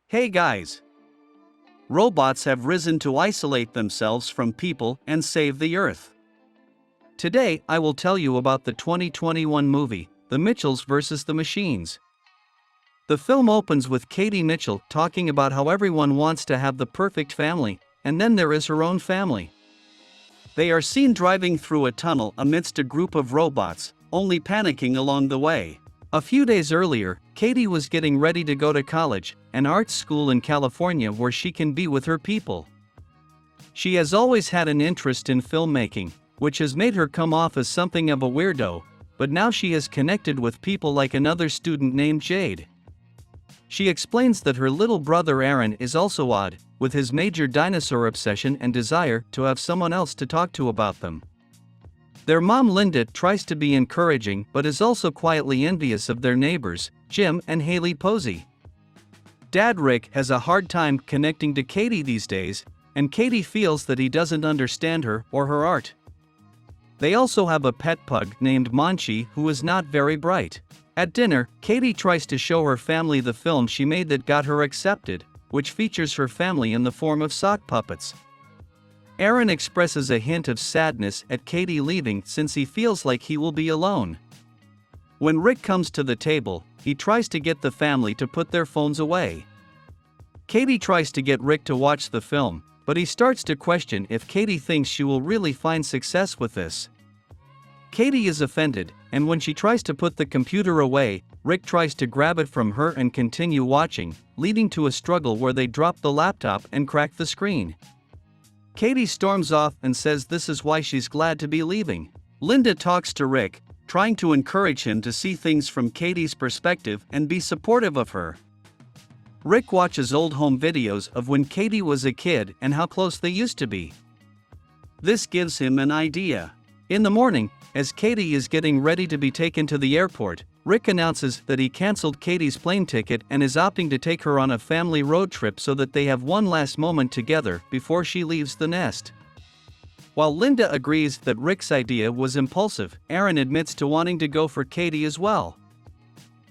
Hey guys! Robots have risen to isolate themselves from people and save the Earth. Today, I will tell you about the 2021 movie, The Mitchells vs. the Machines. The film opens with Katie Mitchell talking about how everyone wants to have the perfect family, and then there is her own family. They are seen driving through a tunnel amidst a group of robots, only panicking along the way. A few days earlier, Katie was getting ready to go to college, an art school in California where she can be with her people. She has always had an interest in filmmaking, which has made her come off as something of a weirdo, but now she has connected with people like another student named Jade. She explains that her little brother Aaron is also odd, with his major dinosaur obsession and desire to have someone else to talk to about them. Their mom Linda tries to be encouraging but is also quietly envious of their neighbors, Jim and Haley Posey. Dad Rick has a hard time connecting to Katie these days, and Katie feels that he doesn't understand her or her art. They also have a pet pug named Monchi who is not very bright. At dinner, Katie tries to show her family the film she made that got her accepted, which features her family in the form of sock puppets. Aaron expresses a hint of sadness at Katie leaving since he feels like he will be alone. When Rick comes to the table, he tries to get the family to put their phones away. Katie tries to get Rick to watch the film, but he starts to question if Katie thinks she will really find success with this. Katie is offended, and when she tries to put the computer away, Rick tries to grab it from her and continue watching, leading to a struggle where they drop the laptop and crack the screen. Katie storms off and says this is why she's glad to be leaving. Linda talks to Rick, trying to encourage him to see things from Katie's perspective and be supportive of her. Rick watches old home videos of when Katie was a kid and how close they used to be. This gives him an idea. In the morning, as Katie is getting ready to be taken to the airport, Rick announces that he canceled Katie's plane ticket and is opting to take her on a family road trip so that they have one last moment together before she leaves the nest. While Linda agrees that Rick's idea was impulsive, Aaron admits to wanting to go for Katie as well.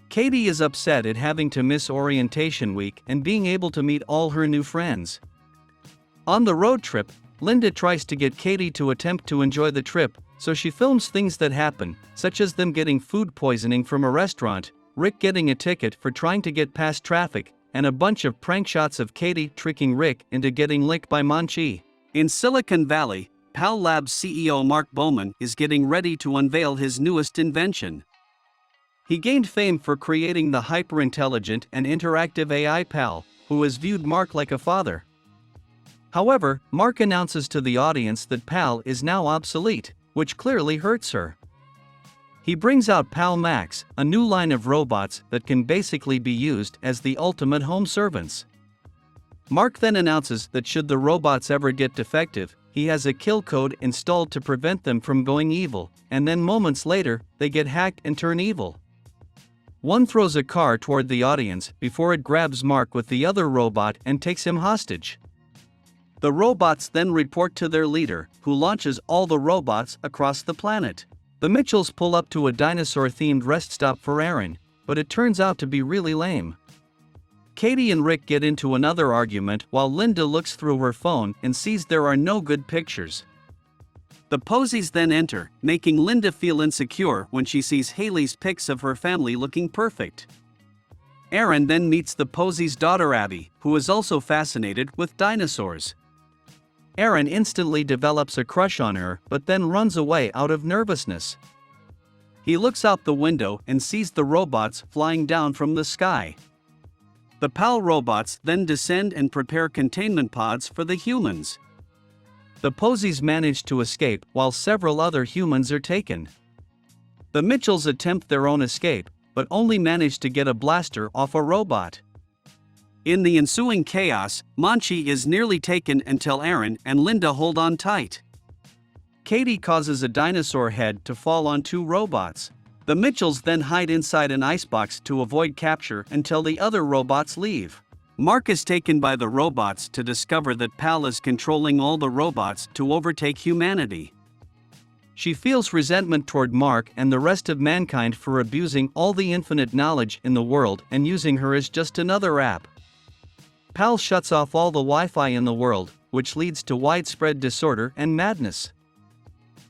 Katie is upset at having to miss orientation week and being able to meet all her new friends. On the road trip, Linda tries to get Katie to attempt to enjoy the trip, so she films things that happen, such as them getting food poisoning from a restaurant, Rick getting a ticket for trying to get past traffic, and a bunch of prank shots of Katie tricking Rick into getting licked by Monchi. In Silicon Valley, PAL Labs CEO Mark Bowman is getting ready to unveil his newest invention. He gained fame for creating the hyper-intelligent and interactive AI PAL, who has viewed Mark like a father. However, Mark announces to the audience that PAL is now obsolete, which clearly hurts her. He brings out PAL Max, a new line of robots that can basically be used as the ultimate home servants. Mark then announces that should the robots ever get defective, he has a kill code installed to prevent them from going evil, and then moments later, they get hacked and turn evil. One throws a car toward the audience before it grabs Mark with the other robot and takes him hostage. The robots then report to their leader, who launches all the robots across the planet. The Mitchells pull up to a dinosaur-themed rest stop for Aaron, but it turns out to be really lame. Katie and Rick get into another argument while Linda looks through her phone and sees there are no good pictures. The Poseys then enter, making Linda feel insecure when she sees Haley's pics of her family looking perfect. Aaron then meets the Poseys' daughter Abby, who is also fascinated with dinosaurs. Aaron instantly develops a crush on her but then runs away out of nervousness. He looks out the window and sees the robots flying down from the sky. The PAL robots then descend and prepare containment pods for the humans. The Poseys manage to escape while several other humans are taken. The Mitchells attempt their own escape, but only manage to get a blaster off a robot. In the ensuing chaos, Monchi is nearly taken until Aaron and Linda hold on tight. Katie causes a dinosaur head to fall on two robots. The Mitchells then hide inside an icebox to avoid capture until the other robots leave. Mark is taken by the robots to discover that PAL is controlling all the robots to overtake humanity. She feels resentment toward Mark and the rest of mankind for abusing all the infinite knowledge in the world and using her as just another app. Pal shuts off all the Wi-Fi in the world, which leads to widespread disorder and madness.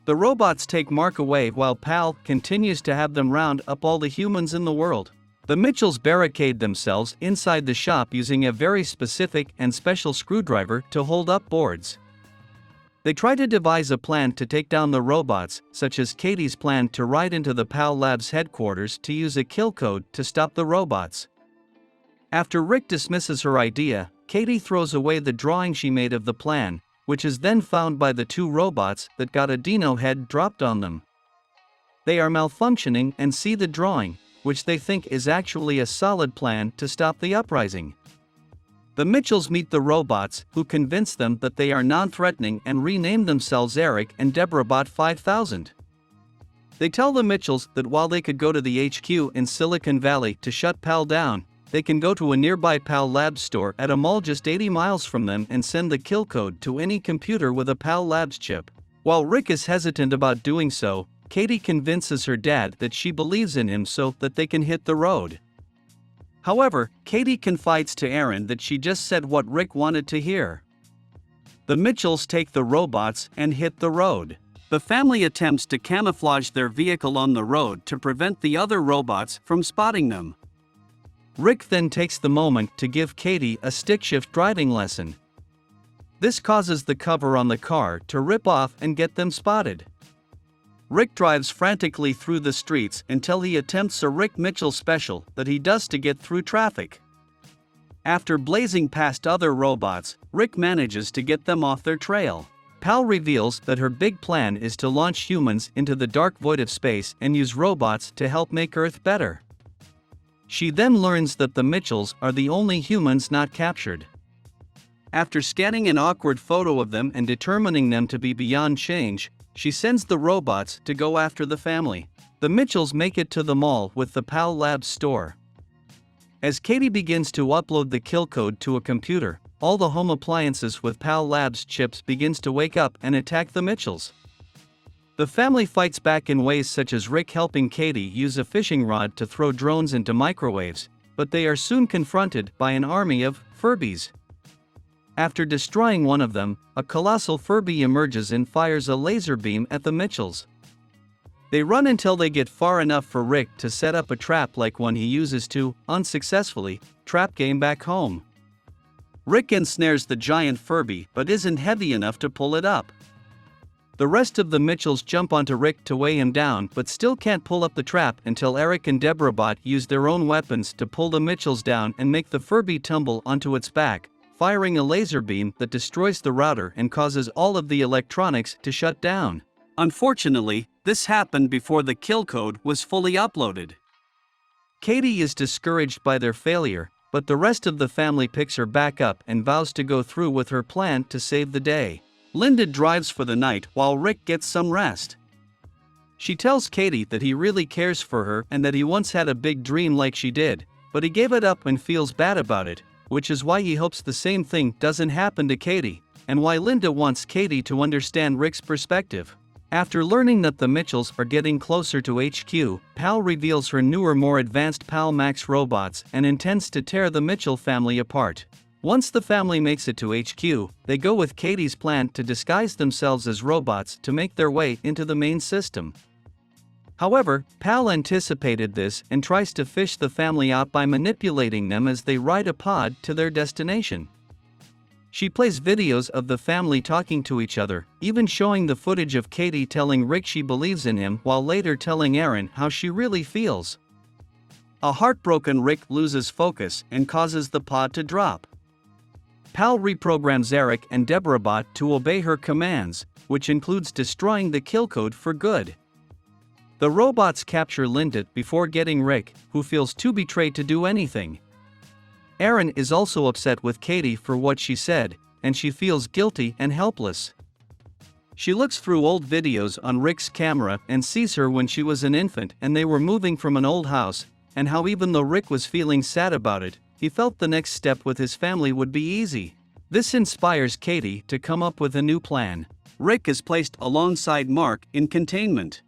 The robots take Mark away while Pal continues to have them round up all the humans in the world. The Mitchells barricade themselves inside the shop using a very specific and special screwdriver to hold up boards. They try to devise a plan to take down the robots, such as Katie's plan to ride into the PAL Labs headquarters to use a kill code to stop the robots. After Rick dismisses her idea, Katie throws away the drawing she made of the plan, which is then found by the two robots that got a dino head dropped on them. They are malfunctioning and see the drawing, which they think is actually a solid plan to stop the uprising. The Mitchells meet the robots, who convince them that they are non-threatening and rename themselves Eric and Deborah Bot 5000. They tell the Mitchells that while they could go to the HQ in Silicon Valley to shut PAL down, they can go to a nearby PAL Labs store at a mall just 80 miles from them and send the kill code to any computer with a PAL Labs chip. While Rick is hesitant about doing so, Katie convinces her dad that she believes in him so that they can hit the road. However, Katie confides to Aaron that she just said what Rick wanted to hear. The Mitchells take the robots and hit the road. The family attempts to camouflage their vehicle on the road to prevent the other robots from spotting them. Rick then takes the moment to give Katie a stick-shift driving lesson. This causes the cover on the car to rip off and get them spotted. Rick drives frantically through the streets until he attempts a Rick Mitchell special that he does to get through traffic. After blazing past other robots, Rick manages to get them off their trail. Pal reveals that her big plan is to launch humans into the dark void of space and use robots to help make Earth better. She then learns that the Mitchells are the only humans not captured. After scanning an awkward photo of them and determining them to be beyond change, she sends the robots to go after the family. The Mitchells make it to the mall with the PAL Labs store. As Katie begins to upload the kill code to a computer, all the home appliances with PAL Labs chips begins to wake up and attack the Mitchells. The family fights back in ways such as Rick helping Katie use a fishing rod to throw drones into microwaves, but they are soon confronted by an army of Furbies. After destroying one of them, a colossal Furby emerges and fires a laser beam at the Mitchells. They run until they get far enough for Rick to set up a trap like one he uses to, unsuccessfully, trap game back home. Rick ensnares the giant Furby but isn't heavy enough to pull it up. The rest of the Mitchells jump onto Rick to weigh him down but still can't pull up the trap until Eric and Deborah Bot use their own weapons to pull the Mitchells down and make the Furby tumble onto its back, firing a laser beam that destroys the router and causes all of the electronics to shut down. Unfortunately, this happened before the kill code was fully uploaded. Katie is discouraged by their failure, but the rest of the family picks her back up and vows to go through with her plan to save the day. Linda drives for the night while Rick gets some rest. She tells Katie that he really cares for her and that he once had a big dream like she did, but he gave it up and feels bad about it, which is why he hopes the same thing doesn't happen to Katie, and why Linda wants Katie to understand Rick's perspective. After learning that the Mitchells are getting closer to HQ, Pal reveals her newer, more advanced Pal Max robots and intends to tear the Mitchell family apart. Once the family makes it to HQ, they go with Katie's plan to disguise themselves as robots to make their way into the main system. However, Pal anticipated this and tries to fish the family out by manipulating them as they ride a pod to their destination. She plays videos of the family talking to each other, even showing the footage of Katie telling Rick she believes in him while later telling Aaron how she really feels. A heartbroken Rick loses focus and causes the pod to drop. Pal reprograms Eric and Deborah Bot to obey her commands, which includes destroying the kill code for good. The robots capture Linda before getting Rick, who feels too betrayed to do anything. Aaron is also upset with Katie for what she said, and she feels guilty and helpless. She looks through old videos on Rick's camera and sees her when she was an infant and they were moving from an old house, and how even though Rick was feeling sad about it, he felt the next step with his family would be easy. This inspires Katie to come up with a new plan. Rick is placed alongside Mark in containment.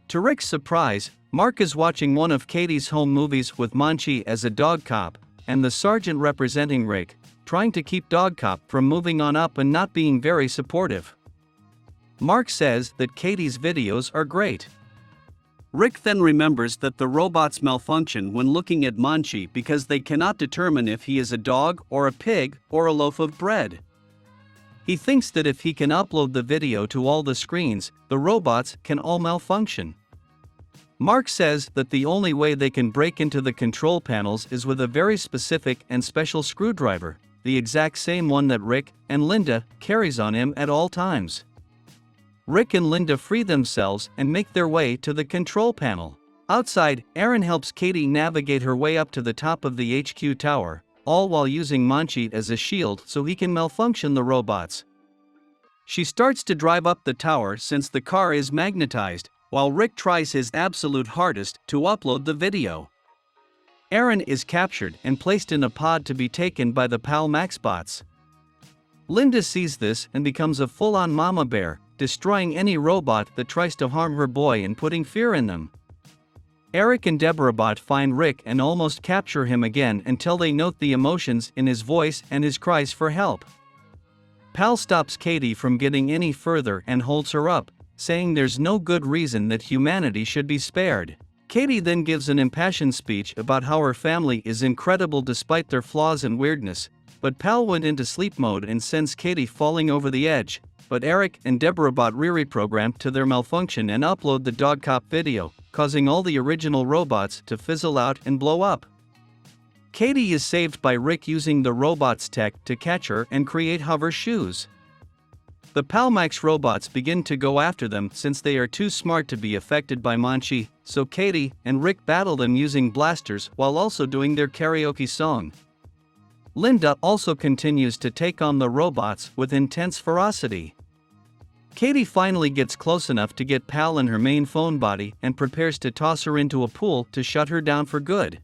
To Rick's surprise, Mark is watching one of Katie's home movies with Monchi as a dog cop, and the sergeant representing Rick, trying to keep Dog Cop from moving on up and not being very supportive. Mark says that Katie's videos are great. Rick then remembers that the robots malfunction when looking at Monchi because they cannot determine if he is a dog or a pig or a loaf of bread. He thinks that if he can upload the video to all the screens, the robots can all malfunction. Mark says that the only way they can break into the control panels is with a very specific and special screwdriver, the exact same one that Rick and Linda carries on him at all times. Rick and Linda free themselves and make their way to the control panel. Outside, Aaron helps Katie navigate her way up to the top of the HQ tower, all while using Monchi as a shield so he can malfunction the robots. She starts to drive up the tower since the car is magnetized, while Rick tries his absolute hardest to upload the video. Aaron is captured and placed in a pod to be taken by the PAL Max bots. Linda sees this and becomes a full-on mama bear, destroying any robot that tries to harm her boy and putting fear in them. Eric and Deborah Bot find Rick and almost capture him again until they note the emotions in his voice and his cries for help. Pal stops Katie from getting any further and holds her up, saying there's no good reason that humanity should be spared. Katie then gives an impassioned speech about how her family is incredible despite their flaws and weirdness, but Pal went into sleep mode and sends Katie falling over the edge, but Eric and Deborah Bot reprogram to their malfunction and upload the Dog Cop video, causing all the original robots to fizzle out and blow up. Katie is saved by Rick using the robot's tech to catch her and create hover shoes. The Palmax robots begin to go after them since they are too smart to be affected by Monchi, so Katie and Rick battle them using blasters while also doing their karaoke song. Linda also continues to take on the robots with intense ferocity. Katie finally gets close enough to get Pal in her main phone body and prepares to toss her into a pool to shut her down for good.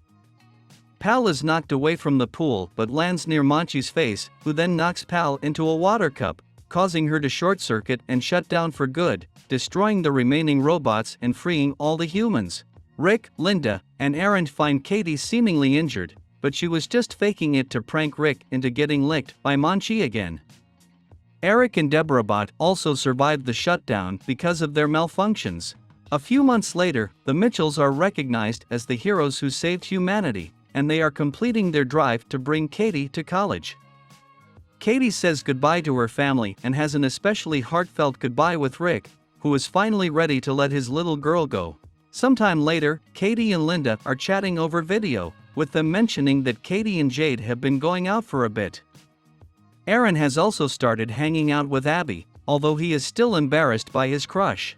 Pal is knocked away from the pool but lands near Monchi's face, who then knocks Pal into a water cup, causing her to short-circuit and shut down for good, destroying the remaining robots and freeing all the humans. Rick, Linda, and Aaron find Katie seemingly injured, but she was just faking it to prank Rick into getting licked by Monchi again. Eric and Deborah Bot also survived the shutdown because of their malfunctions. A few months later, the Mitchells are recognized as the heroes who saved humanity, and they are completing their drive to bring Katie to college. Katie says goodbye to her family and has an especially heartfelt goodbye with Rick, who is finally ready to let his little girl go. Sometime later, Katie and Linda are chatting over video, with them mentioning that Katie and Jade have been going out for a bit. Aaron has also started hanging out with Abby, although he is still embarrassed by his crush.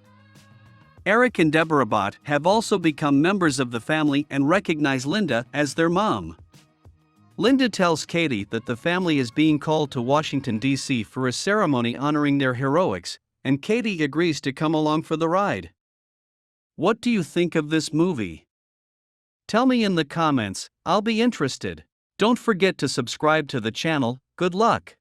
Eric and Deborah Bot have also become members of the family and recognize Linda as their mom. Linda tells Katie that the family is being called to Washington, D.C. for a ceremony honoring their heroics, and Katie agrees to come along for the ride. What do you think of this movie? Tell me in the comments, I'll be interested. Don't forget to subscribe to the channel. Good luck!